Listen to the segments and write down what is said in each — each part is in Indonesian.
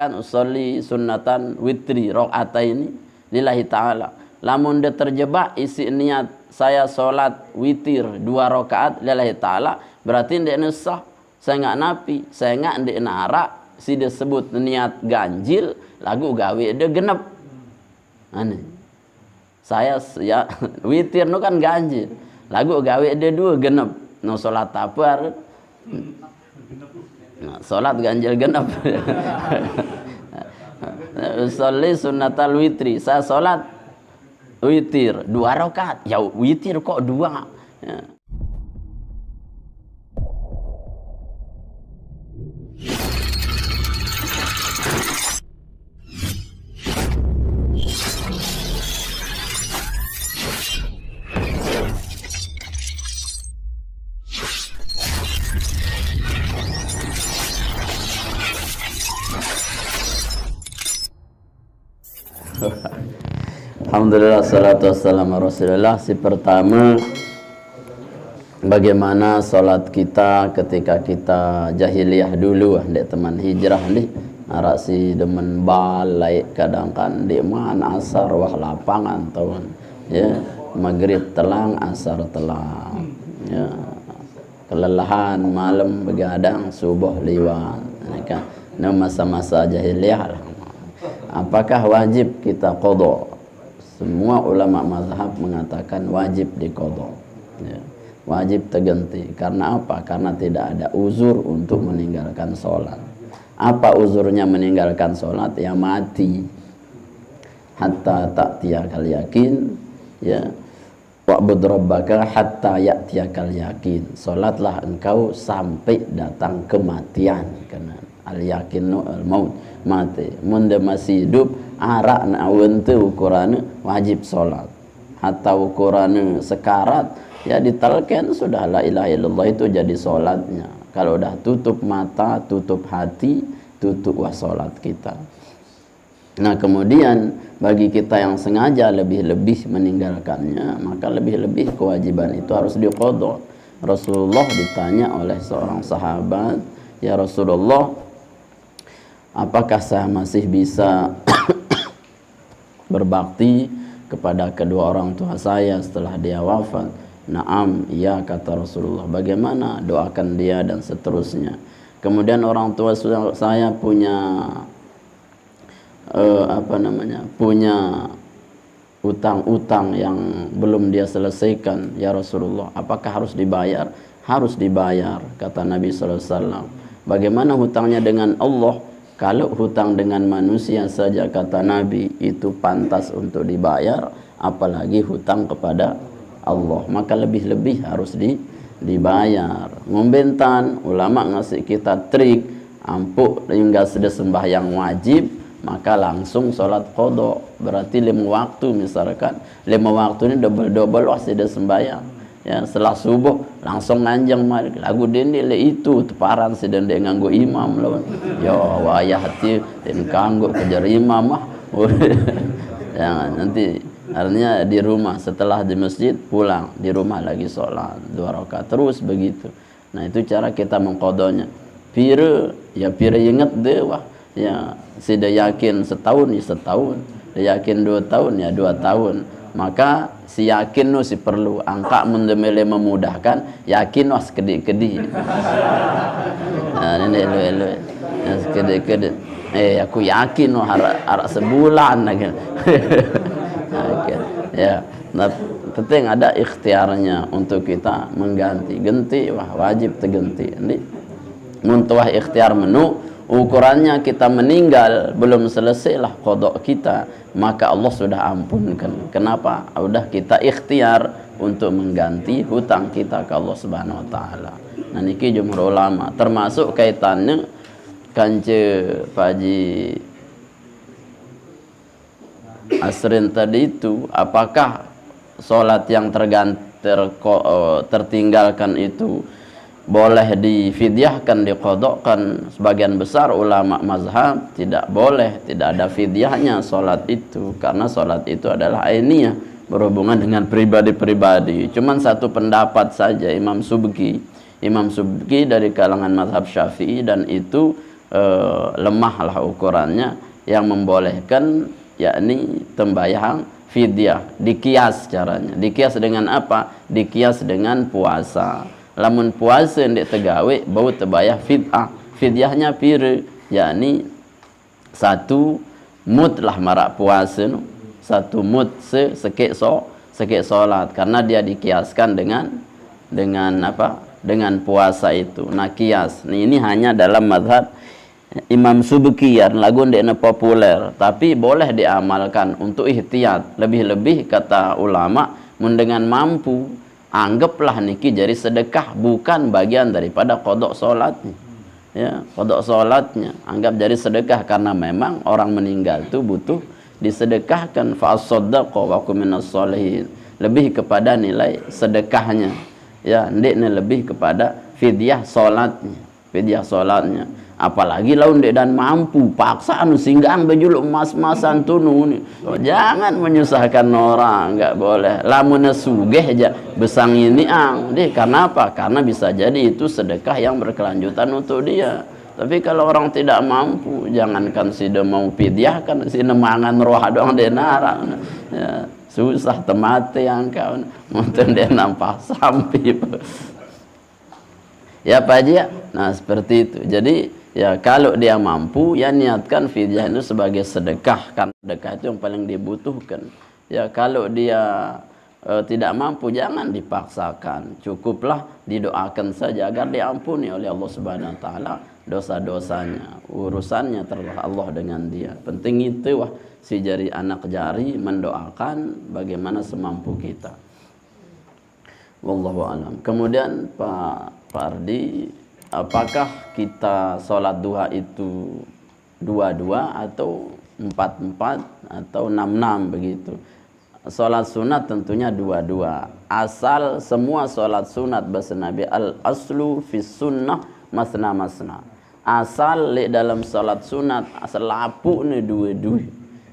kan usolli sunnatan witri rakaataini lillahi ta'ala. Lamun dia terjebak isi niat saya solat witir 2 rakaat lillahi ta'ala, berarti dia sah. Saya nggak napi, saya nggak dia narak, si dia sebut niat ganjil, lagu gawe dia genep. Aneh. Saya ya witir nu kan ganjil, lagu gawe dia 2 genep. No solat apa? Nah, solat ganjil genep. Usolli sunnatal witri, saya solat witir 2 rakaat. Ya witir kok 2. Ya. Alhamdulillah, salatu wassalamu Rasulullah. Si pertama, bagaimana sholat kita ketika kita jahiliyah dulu, dek teman hijrah nih, arak si demen balai kadang kan di mana asar wah lapangan tahun, ya maghrib telang asar telang, ya kelelahan malam begadang subuh liwat, ini kan masa-masa jahiliyah. Apakah wajib kita qadha? Semua ulama mazhab mengatakan wajib diqadha. Ya. Wajib terganti. Karena apa? Karena tidak ada uzur untuk meninggalkan sholat. Apa uzurnya meninggalkan sholat? Ya mati. Hatta ta'tiyakal yakin. Ya. Wa'bud rabbaka hatta ya'tiyakal yakin. Sholatlah engkau sampai datang kematian. Karena al-yakinu al-maut, mati. Mun masih hidup, arak na wentu ukuran wajib sholat. Hatta ukuran sekarat, ya ditalken sudah la ilaha illallah itu jadi sholatnya. Kalau udah tutup mata, tutup hati, tutup sholat kita. Nah kemudian bagi kita yang sengaja lebih-lebih meninggalkannya, maka lebih-lebih kewajiban itu harus diqadha. Rasulullah ditanya oleh seorang sahabat, ya Rasulullah, apakah saya masih bisa berbakti kepada kedua orang tua saya setelah dia wafat? Naam, iya kata Rasulullah. Bagaimana? Doakan dia dan seterusnya. Kemudian orang tua saya punya punya utang-utang yang belum dia selesaikan, ya Rasulullah. Apakah harus dibayar? Harus dibayar, kata Nabi sallallahu alaihi wasallam. Bagaimana hutangnya dengan Allah? Kalau hutang dengan manusia saja, kata Nabi, itu pantas untuk dibayar, apalagi hutang kepada Allah. Maka lebih-lebih harus dibayar. Ngombentan, ulama ngasih kita trik, ampuk hingga sudah sembahyang wajib, maka langsung sholat qadha. Berarti 5 waktu misalkan. 5 waktu ini double-double wah sudah sembahyang. Ya, setelah subuh langsung nganjang mari lagu dende le itu teparan sedang dia nganggo imam lawan ya wayah hati dan kanggo kejar imam mah. Ya, nanti artinya di rumah setelah di masjid pulang di rumah lagi sholat 2 rakaat terus begitu. Nah itu cara kita mengqadanya. Pire ingat deh wah ya sudah yakin setahun ya setahun, yakin 2 tahun ya 2 tahun. Maka si yakin nu si perlu angka mendemele memudahkan yakin was kedi-kedi. Nah ini elu ya kedi-kedi aku yakin nu harap sebulan lagi. Okay. Ya nah, penting ada ikhtiarnya untuk kita mengganti wah wajib terganti. Ini muntuah ikhtiar menu ukurannya kita meninggal belum selesailah qadha kita, maka Allah sudah ampunkan. Kenapa? Udah kita ikhtiar untuk mengganti hutang kita ke Allah Subhanahu wa taala. Nah niki jumhur ulama termasuk kaitannya kance Pak Haji Asrin tadi itu, apakah sholat yang tertinggalkan itu boleh difidyahkan, diqadhakan? Sebagian besar ulama mazhab tidak boleh, tidak ada fidyahnya sholat itu, karena sholat itu adalah ainiyah, berhubungan dengan pribadi-pribadi. Cuman satu pendapat saja Imam Subki dari kalangan mazhab Syafi'i, dan itu lemah lah ukurannya, yang membolehkan yakni tembayang fidyah. Dikias caranya. Dikias dengan apa? Dikias dengan puasa. Lamun puasa ndek tegawe bau tebayah fidyahnya pire, yakni satu mud lah marak puasa no. Satu mud sekek solat, karena dia dikiaskan dengan apa? Dengan puasa itu. Nah, kias. Ini hanya dalam mazhab Imam Subki yang lagu ndekna populer, tapi boleh diamalkan untuk ihtiyat. Lebih-lebih kata ulama, mun dengan mampu anggaplah niki jadi sedekah, bukan bagian daripada qada salatnya. Ya, qada salatnya anggap jadi sedekah, karena memang orang meninggal itu butuh disedekahkan. Fa as-saddaqa wa kum minas sholihin. Lebih kepada nilai sedekahnya. Ya, ndekna lebih kepada fidyah salatnya. Fidyah salatnya. Apalagi laun dek dan mampu paksa anu singgang bejuluk emas-emasan tunu ni. Oh, jangan menyusahkan orang, enggak boleh. Lamun sugih aja besang ini deh, karena apa? Karena bisa jadi itu sedekah yang berkelanjutan untuk dia. Tapi kalau orang tidak mampu, jangankan sida mau fidyah, kan sida mangan roh doang denara. Ya, susah temate yang kau monten dia nampak sampai. Ya Pak Haji ya. Nah, seperti itu. Jadi ya kalau dia mampu, ya niatkan fidyah itu sebagai sedekah, kan sedekah itu yang paling dibutuhkan. Ya kalau dia tidak mampu, jangan dipaksakan, cukuplah didoakan saja agar diampuni oleh Allah Subhanahu wa taala dosa-dosanya. Urusannya terserah Allah dengan dia. Penting itu wah, si jari anak jari mendoakan bagaimana semampu kita. Wallahu alam. Kemudian Pak Ardi, apakah kita sholat duha itu 2-2 atau 4-4 atau 6-6 begitu? Sholat sunat tentunya 2-2. Asal semua sholat sunat bahasa Nabi, al-aslu fis sunnah masna-masna. Asal dalam sholat sunat, asal lapu ni 2-2.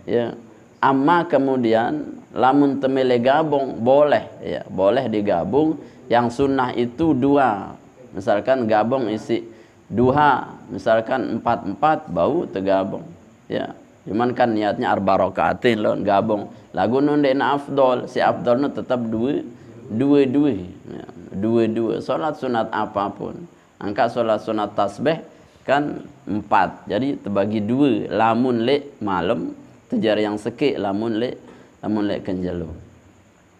Ya. Amma kemudian lamun temele gabung boleh, ya, boleh digabung. Yang sunnah itu 2. Misalkan gabung isi duha, misalkan 4-4 bau tergabung. Ya. Cuman kan niatnya arba rakaatin lon gabung. Lagu nun dena afdol, si afdol nu tetap 2-2. Ya, 2-2. Salat sunat apapun. Angka salat sunat tasbih kan 4. Jadi terbagi 2. Lamun le malam tejar yang sekik, lamun le kenjelu.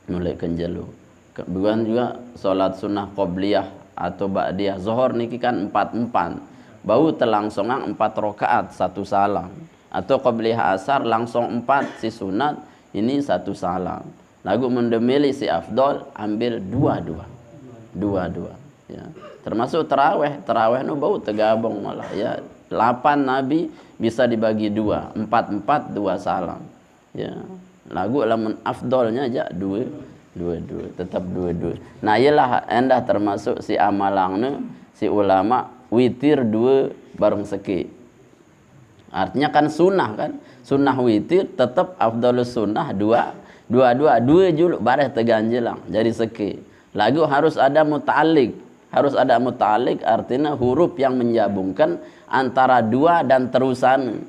Mulai kenjelu. Kemudian juga salat sunnah qabliyah atau ba'diyah zuhur niki kan 4-4. Bau telangsungan 4 rakaat 1 salam. Atau qabliyah asar langsung 4 si sunat, ini 1 salam. Lagu mendemili si afdol ambil 2-2. 2-2 ya. Termasuk tarawih nu bau tergabung malah ya. 8 nabi bisa dibagi 2, 4-4 2 salam. Ya. Lagu lamun afdolnya aja 2-2, tetap 2-2. Nah, iyalah endah termasuk si amalangna si ulama witir 2 bareng seki. Artinya kan sunnah kan. Sunnah witir tetap afdalus sunnah 2 juluk bareh teganjelang jadi seki. Lagu harus ada muta'alliq. Harus ada muta'alliq artinya huruf yang menyambungkan antara 2 dan terusan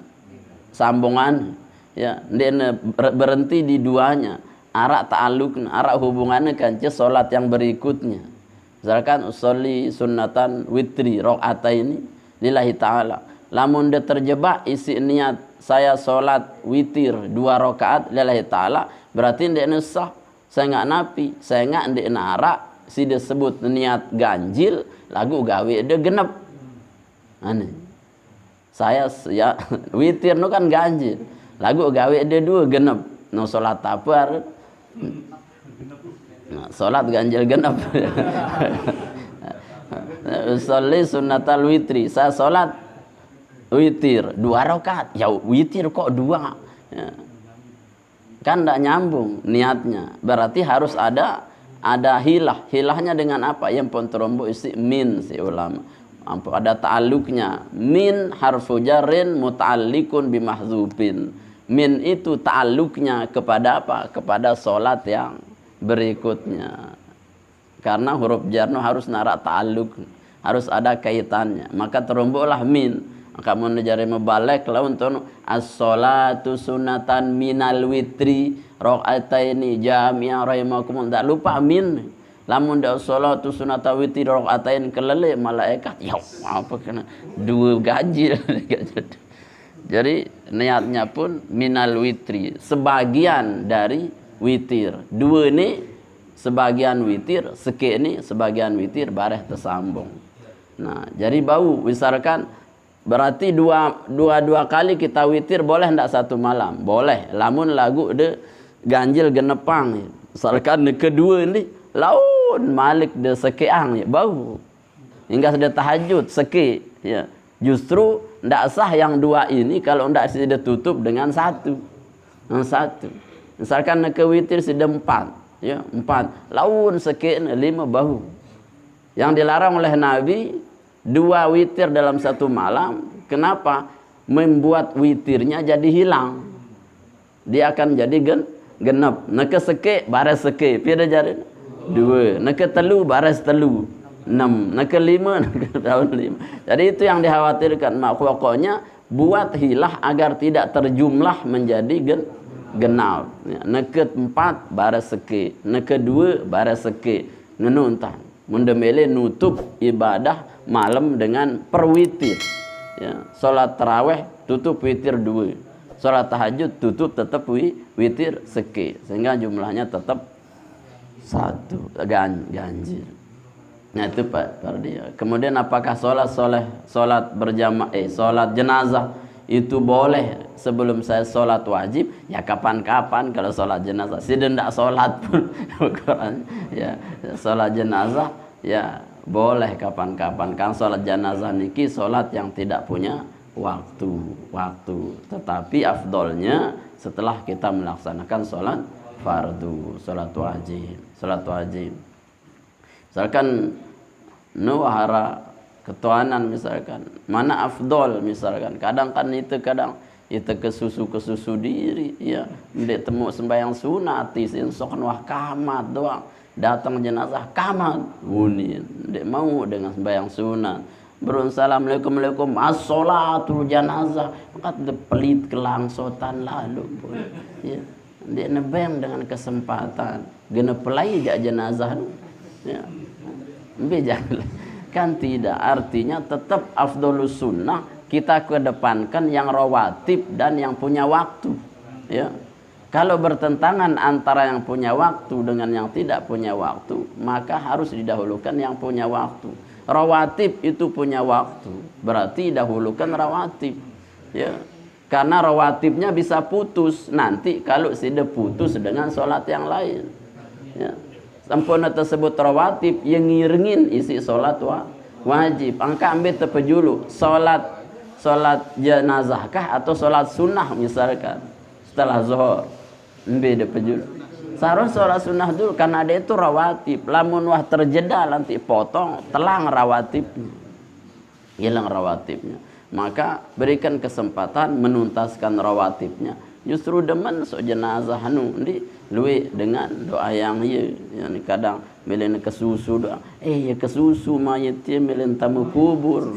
sambungan. Ya, dia berhenti di 2-nya. Arak ta'alluqna, arak hubungannya kan salat yang berikutnya. Misalkan usolli sunnatan witri rakaataini lillahi ta'ala. Lamun dia terjebak isi niat saya salat witir 2 rakaat lillahi ta'ala, berarti dia sah. Saya enggak napi, saya enggak ndek arak si disebut niat ganjil, lagu gawe dia genep. Aneh. Saya ya witir nu kan ganjil. Lagu gawe dia 2 genep. No salat apa? Nah, salat ganjil genep. Usolli sunnatal witri. Saya salat witir 2 rakaat. Ya witir kok 2. Ya. Kan enggak nyambung niatnya. Berarti harus ada hilah. Hilahnya dengan apa? Yang pontrombo isi min si ulama. Ada ta'alluqnya. Min harfu jarrin muta'alliqun bimahdzufin. Min itu ta'alluqnya kepada apa? Kepada salat yang berikutnya. Karena huruf jarno harus narak ta'alluq, harus ada kaitannya. Maka terombolah min. kamu nejari mebalik lah untuk as-salatu sunatan minal witri rakaataini jami'a rahimakum. Tak lupa min. Lamun dak salatu sunata witri rakaatain kelele malaikat ya apa kena dua gaji. Jadi niatnya pun minal witri, sebagian dari witir. Dua ni sebagian witir, sikit ni sebagian witir bareh tersambung. Nah, jadi bau misalkan berarti dua kali kita witir boleh ndak satu malam? Boleh. Lamun lagu de ganjil genepang. Misalkan kedua ni laun malik de sekeang ya bau. Hingga sudah tahajud seke ya. Justru ndak sah yang dua ini kalau ndak sudah tutup dengan satu. Yang satu. Misalkan ke witir sudah 4 ya, 4. Laun seke 5 bau. Yang dilarang oleh Nabi 2 witir dalam satu malam. Kenapa? Membuat witirnya jadi hilang. Dia akan jadi genep. Neke seke bares seke. Pira jari? 2. Neke telu bares telu. 6. Neke 5 neke tahun 5. Jadi itu yang dikhawatirkan. Pokoknya buat hilah agar tidak terjumlah menjadi genap. Neke 4 bares seke. Neke 2 bares seke. Ngenuntan. Mendemele nutup ibadah malam dengan perwitir. Ya, salat tarawih tutup witir 2. Salat tahajud tutup tetap witir seke. Sehingga jumlahnya tetap 1 ganjil. Nah itu Pak Fardi. Kemudian apakah salat berjamaah salat jenazah itu boleh sebelum saya salat wajib? Ya kapan-kapan kalau salat jenazah. Sudah ndak salat pun ya salat jenazah ya boleh kapan-kapan. Kan salat jenazah niki salat yang tidak punya waktu. Tetapi afdolnya setelah kita melaksanakan salat fardu, salat wajib. Misalkan nuhara ketuanan misalkan, mana afdol misalkan. Kadang itu kesusu diri ya. Ndek temu sembahyang sunat isin sok wah kamat doang. Datang jenazah kamat unin. Ndek mau dengan sembahyang sunat. Berun assalamualaikum as-salatul janazah. Maka pelit kelangsotan lalu pun. Ya. Ndek nebeng dengan kesempatan. Genep pelai jak jenazah. Ya. Jangan. Kan tidak, artinya tetap afdolus sunnah kita kedepankan yang rawatib dan yang punya waktu ya. Kalau bertentangan antara yang punya waktu dengan yang tidak punya waktu, maka harus didahulukan yang punya waktu. Rawatib itu punya waktu, berarti dahulukan rawatib ya. Karena rawatibnya bisa putus nanti kalau sudah putus dengan sholat yang lain ya. Sampurna tersebut rawatib yang ngiringin isi solat wajib. Angka ambil terpejulu solat jenazah kah atau solat sunnah misalkan setelah zuhur ambil terpejulu. Sarun solat sunnah dulu karena dia itu rawatib. Lamun wah terjeda nanti potong telang rawatibnya, hilang rawatibnya. Maka berikan kesempatan menuntaskan rawatibnya. Justru demen so jenazah di luwe dengan doa yang yani kadang melen kesusu doa ya kesusu mayitnya melen tamu kubur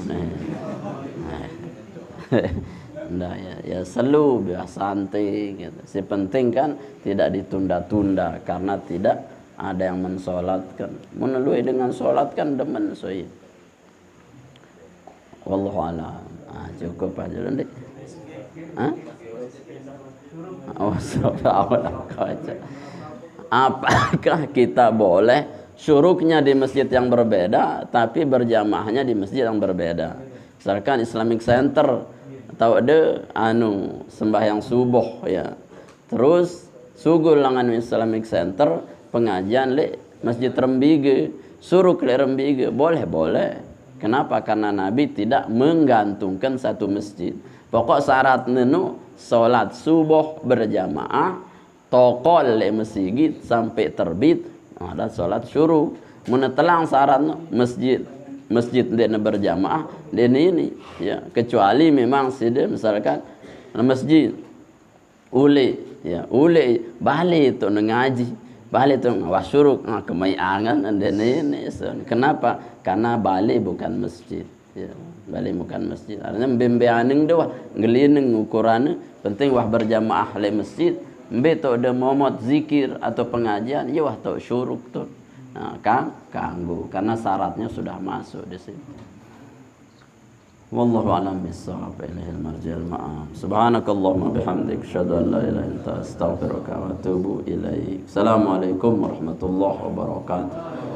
nah ya selalu biasa santai gitu. Si penting kan tidak ditunda-tunda karena tidak ada yang mensolatkan. Menelui dengan solat kan demen so ya. Wallahu a'lam. Cukup aja nanti. Apakah kita boleh syuruknya di masjid yang berbeda tapi berjamaahnya di masjid yang berbeda? Misalkan Islamic Center atau ada sembahyang subuh ya. Terus sugul langan Islamic Center pengajian le Masjid Rembige, suruk le Rembige, boleh. Kenapa? Karena Nabi tidak menggantungkan satu masjid. Pokok syarat nenu salat subuh berjamaah tokol le masjid sampai terbit ada salat syuruk. Menetelang syarat masjid dia berjamaah dan ini ya, kecuali memang sida misalkan masjid ule balik tu ngaji balik tu wasyuruk kemayangan dan ini kenapa? Karena balik bukan masjid Ya, balik bukan masjid. Artinya bembeaneng dah wah ngelineng ukurannya penting wah berjamaah le masjid. Mbe tu ada momot zikir atau pengajian, ya wah tu syuruk tu. Nah, kanggu karena syaratnya sudah masuk di situ. Wallahu a'lam bissawab. Ilahil marji'ul ma'ab. Subhanakallahumma bihamdik asyhadu an la ilaha illa anta astaghfiruka wa atubu ilaik. Assalamualaikum warahmatullahi wabarakatuh.